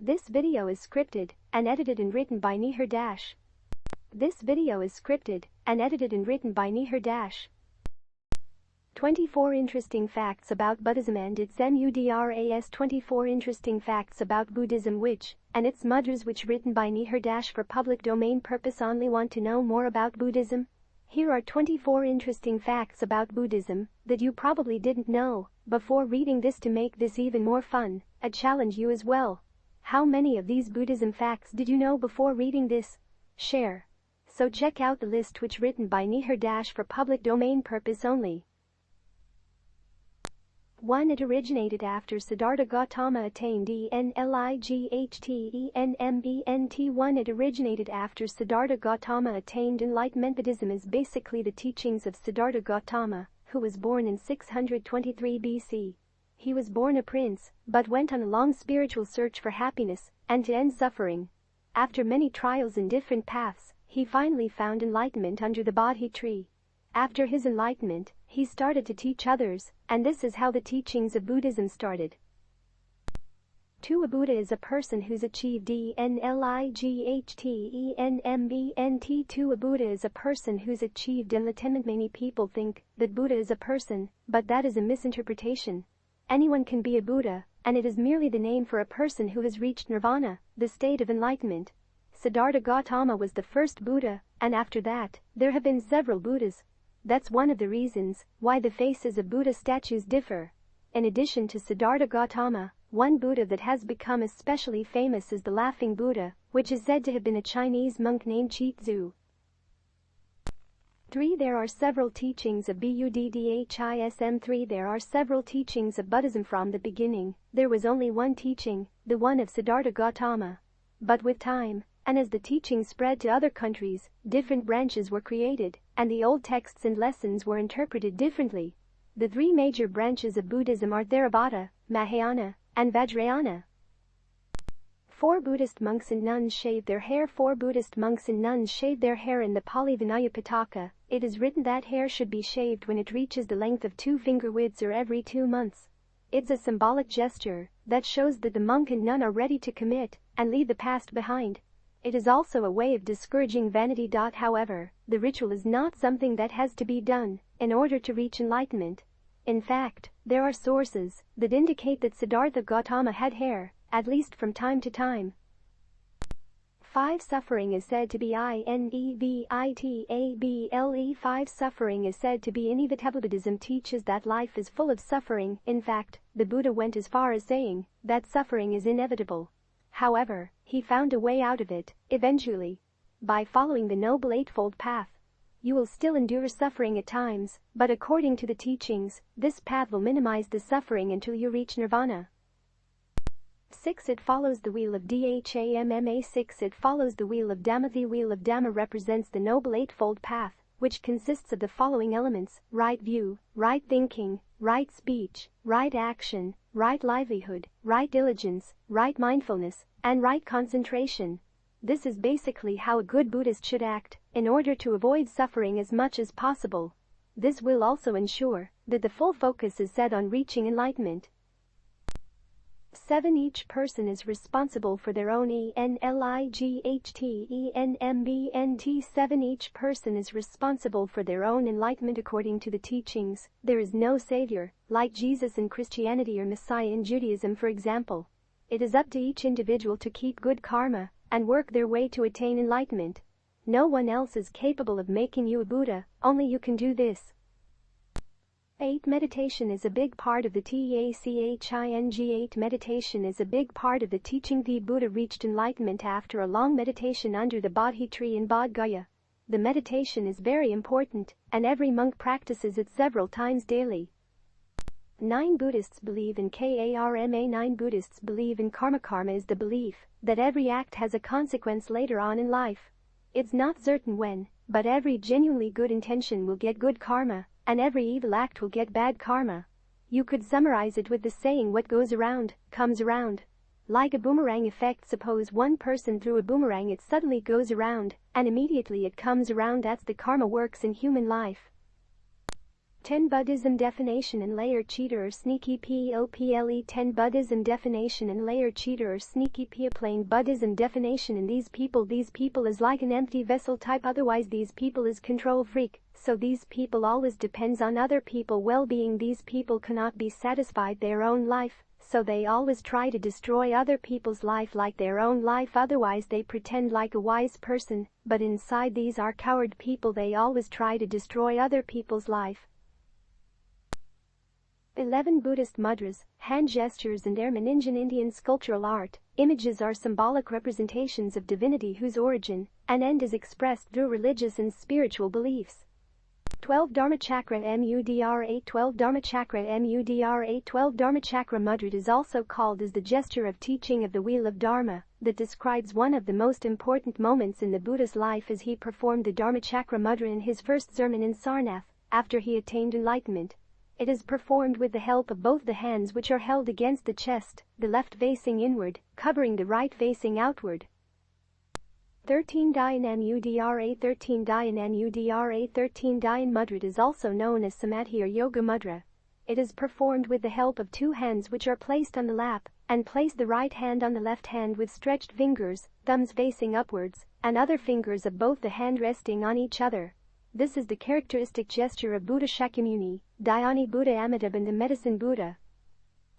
This video is scripted and edited and written by Nihar Dash. This video is scripted and edited and written by Nihar Dash. 24 interesting facts about Buddhism and its Mudras. 24 interesting facts about Buddhism and its Mudras which written by Nihar Dash for public domain purpose only. Want to know more about Buddhism? Here are 24 interesting facts about Buddhism that you probably didn't know. Before reading this, to make this even more fun, I challenge you as well. How many of these Buddhism facts did you know before reading this? Share. So check out the list which written by Nihar Dash for public domain purpose only. 1. It originated after Siddhartha Gautama attained enlightenment. 1. It originated after Siddhartha Gautama attained enlightenment. Buddhism is basically the teachings of Siddhartha Gautama, who was born in 623 BC. He was born a prince, but went on a long spiritual search for happiness and to end suffering. After many trials in different paths, he finally found enlightenment under the Bodhi tree. After his enlightenment, he started to teach others, and this is how the teachings of Buddhism started. 2. A Buddha is a person who's achieved enlightenment. 2. A Buddha is a person who's achieved enlightenment. Many people think that Buddha is a person, but that is a misinterpretation. Anyone can be a Buddha, and it is merely the name for a person who has reached nirvana, the state of enlightenment. Siddhartha Gautama was the first Buddha, and after that, there have been several Buddhas. That's one of the reasons why the faces of Buddha statues differ. In addition to Siddhartha Gautama, one Buddha that has become especially famous is the Laughing Buddha, which is said to have been a Chinese monk named Chitzu. 3. There are several teachings of Buddhism. 3. There are several teachings of Buddhism. From the beginning, there was only one teaching, the one of Siddhartha Gautama. But with time, and as the teachings spread to other countries, different branches were created, and the old texts and lessons were interpreted differently. The three major branches of Buddhism are Theravada, Mahayana, and Vajrayana. 4. Buddhist monks and nuns shave their hair. 4. Buddhist monks and nuns shave their hair. In the Pali Vinaya Pitaka, it is written that hair should be shaved when it reaches the length of 2 finger widths or every 2 months. It's a symbolic gesture that shows that the monk and nun are ready to commit and leave the past behind. It is also a way of discouraging vanity. However, the ritual is not something that has to be done in order to reach enlightenment. In fact, there are sources that indicate that Siddhartha Gautama had hair, at least from time to time. 5. Suffering is said to be inevitable. 5. Suffering is said to be inevitable. Buddhism teaches that life is full of suffering. In fact, the Buddha went as far as saying that suffering is inevitable. However, he found a way out of it, eventually. By following the Noble Eightfold Path, you will still endure suffering at times, but according to the teachings, this path will minimize the suffering until you reach nirvana. 6. It follows the wheel of Dhamma. 6. It follows the wheel of Dhamma. The wheel of Dhamma represents the Noble Eightfold Path, which consists of the following elements: right view, right thinking, right speech, right action, right livelihood, right diligence, right mindfulness, and right concentration. This is basically how a good Buddhist should act in order to avoid suffering as much as possible. This will also ensure that the full focus is set on reaching enlightenment. 7. Each person is responsible for their own enlightenment. 7. Each person is responsible for their own enlightenment. According to the teachings, there is no savior, like Jesus in Christianity or Messiah in Judaism, for example. It is up to each individual to keep good karma and work their way to attain enlightenment. No one else is capable of making you a Buddha, only you can do this. 8. Meditation is a big part of the teaching. 8. Meditation is a big part of the teaching. The Buddha reached enlightenment after a long meditation under the Bodhi tree in Bodh Gaya. The meditation is very important, and every monk practices it several times daily. 9. Buddhists believe in karma. 9. Buddhists believe in karma. Karma is the belief that every act has a consequence later on in life. It's not certain when, but every genuinely good intention will get good karma, and every evil act will get bad karma. You could summarize it with the saying, what goes around comes around. Like a boomerang effect, suppose one person threw a boomerang, it suddenly goes around, and immediately it comes around. That's the karma works in human life. 10 Buddhism definition and layer cheater or sneaky POPLE 10 Buddhism definition and layer cheater or sneaky plain Buddhism definition and these people is like an empty vessel type, otherwise these people is control freak, so these people always depends on other people well-being, these people cannot be satisfied their own life, so they always try to destroy other people's life like their own life, otherwise they pretend like a wise person, but inside these are coward people, they always try to destroy other people's life. 11 Buddhist mudras, hand gestures and their Meningian Indian sculptural art. Images are symbolic representations of divinity whose origin and end is expressed through religious and spiritual beliefs. 12 Dharmachakra Mudra 12 Dharmachakra Mudra 12 Dharmachakra mudra is also called as the gesture of teaching of the wheel of Dharma, that describes one of the most important moments in the Buddha's life as he performed the Dharmachakra mudra in his first sermon in Sarnath, after he attained enlightenment. It is performed with the help of both the hands which are held against the chest, the left facing inward, covering the right facing outward. 13 Dhyan Mudra 13 Dhyan Mudra 13 Dhyan mudra is also known as Samadhi or Yoga mudra. It is performed with the help of two hands which are placed on the lap, and place the right hand on the left hand with stretched fingers, thumbs facing upwards, and other fingers of both the hand resting on each other. This is the characteristic gesture of Buddha Shakyamuni, Dhyani Buddha Amitabha and the Medicine Buddha.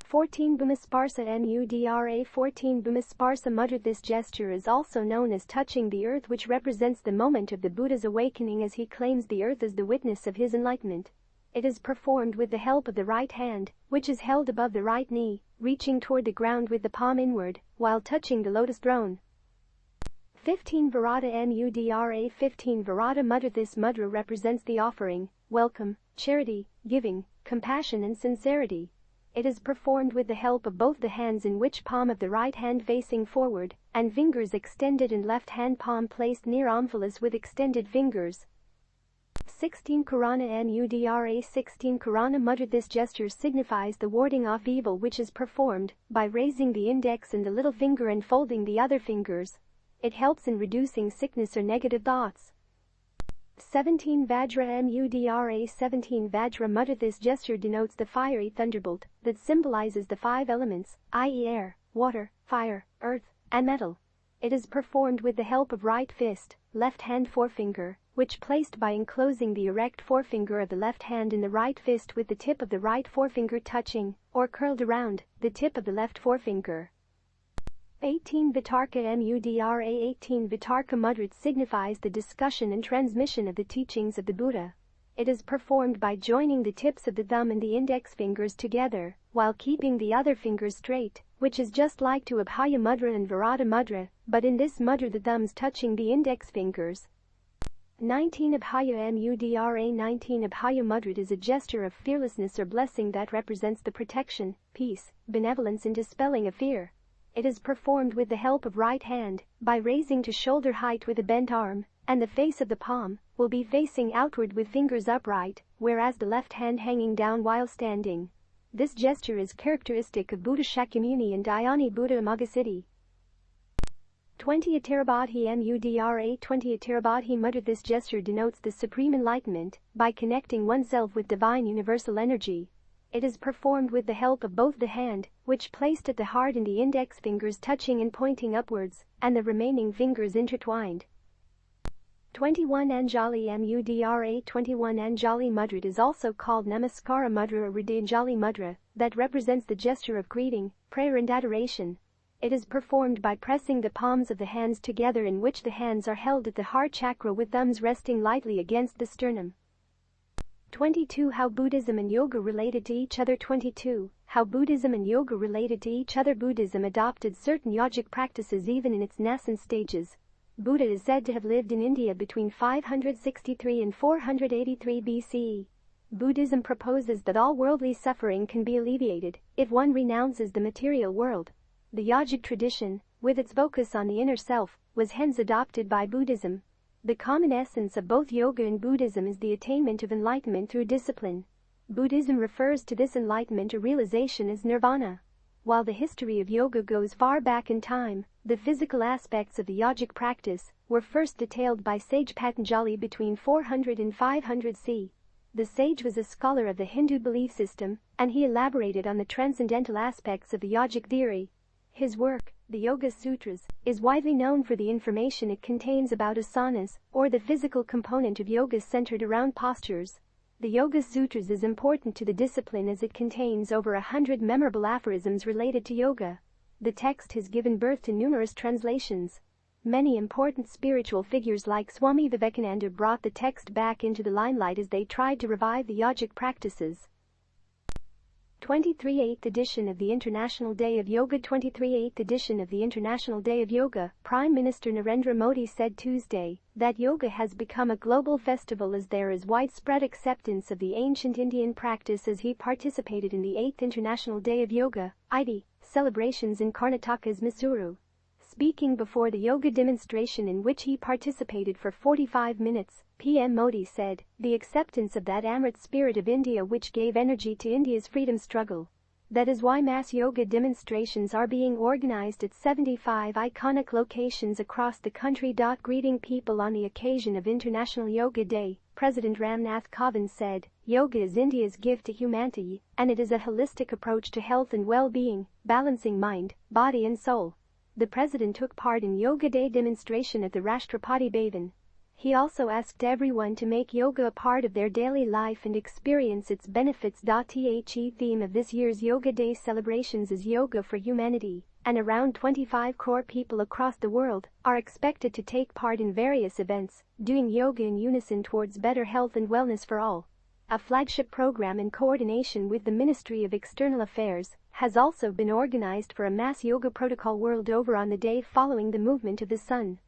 14 Bhumisparsa Mudra 14 Bhumisparsa mudra. This gesture is also known as touching the earth, which represents the moment of the Buddha's awakening as he claims the earth as the witness of his enlightenment. It is performed with the help of the right hand, which is held above the right knee, reaching toward the ground with the palm inward, while touching the lotus throne. 15 Virata Mudra 15 Virata mudra. This mudra represents the offering, welcome, charity, giving, compassion and sincerity. It is performed with the help of both the hands, in which palm of the right hand facing forward, and fingers extended and left hand palm placed near omphalos with extended fingers. 16 Karana Mudra 16 Karana mudra. This gesture signifies the warding off evil, which is performed by raising the index and the little finger and folding the other fingers. It helps in reducing sickness or negative thoughts. 17 Vajra Mudra 17 Vajra mudra. This gesture denotes the fiery thunderbolt that symbolizes the five elements, i.e. air, water, fire, earth, and metal. It is performed with the help of right fist, left hand forefinger, which placed by enclosing the erect forefinger of the left hand in the right fist with the tip of the right forefinger touching, or curled around, the tip of the left forefinger. 18 Vitarka Mudra 18 Vitarka mudra signifies the discussion and transmission of the teachings of the Buddha. It is performed by joining the tips of the thumb and the index fingers together, while keeping the other fingers straight, which is just like to Abhaya mudra and Virata mudra, but in this mudra the thumbs touching the index fingers. 19 Abhaya Mudra 19 Abhaya mudra is a gesture of fearlessness or blessing that represents the protection, peace, benevolence and dispelling of fear. It is performed with the help of right hand, by raising to shoulder height with a bent arm, and the face of the palm will be facing outward with fingers upright, whereas the left hand hanging down while standing. This gesture is characteristic of Buddha Shakyamuni and Dhyani Buddha Amagasiddhi. 20 Attarabodhi Mudra 20 Attarabodhi mudra. This gesture denotes the supreme enlightenment by connecting oneself with divine universal energy. It is performed with the help of both the hand, which placed at the heart and the index fingers touching and pointing upwards, and the remaining fingers intertwined. 21 Anjali Mudra 21 Anjali mudra is also called Namaskara mudra or Hridayanjali mudra, that represents the gesture of greeting, prayer and adoration. It is performed by pressing the palms of the hands together, in which the hands are held at the heart chakra with thumbs resting lightly against the sternum. 22 How Buddhism and Yoga related to each other. 22 How Buddhism and Yoga related to each other. Buddhism adopted certain yogic practices even in its nascent stages. Buddha is said to have lived in India between 563 and 483 BCE. Buddhism proposes that all worldly suffering can be alleviated if one renounces the material world. The yogic tradition, with its focus on the inner self, was hence adopted by Buddhism. The common essence of both yoga and Buddhism is the attainment of enlightenment through discipline. Buddhism refers to this enlightenment or realization as nirvana. While the history of yoga goes far back in time, the physical aspects of the yogic practice were first detailed by sage Patanjali between 400 and 500 C. The sage was a scholar of the Hindu belief system, and he elaborated on the transcendental aspects of the yogic theory. His work, the Yoga Sutras, is widely known for the information it contains about asanas, or the physical component of yoga centered around postures. The Yoga Sutras is important to the discipline as it contains over 100 memorable aphorisms related to yoga. The text has given birth to numerous translations. Many important spiritual figures like Swami Vivekananda brought the text back into the limelight as they tried to revive the yogic practices. 23rd edition of the International Day of Yoga. 23rd edition of the International Day of Yoga. Prime Minister Narendra Modi said Tuesday that yoga has become a global festival as there is widespread acceptance of the ancient Indian practice as he participated in the 8th International Day of Yoga, IDI, celebrations in Karnataka's Mysuru. Speaking before the yoga demonstration in which he participated for 45 minutes, PM Modi said, "The acceptance of that Amrit spirit of India which gave energy to India's freedom struggle. That is why mass yoga demonstrations are being organized at 75 iconic locations across the country." Greeting people on the occasion of International Yoga Day, President Ramnath Kovind said, "Yoga is India's gift to humanity, and it is a holistic approach to health and well-being, balancing mind, body and soul." The president took part in Yoga Day demonstration at the Rashtrapati Bhavan. He also asked everyone to make yoga a part of their daily life and experience its benefits. The theme of this year's Yoga Day celebrations is Yoga for Humanity, and around 25 crore people across the world are expected to take part in various events, doing yoga in unison towards better health and wellness for all. A flagship program in coordination with the Ministry of External Affairs has also been organized for a mass yoga protocol world over on the day following the movement of the sun.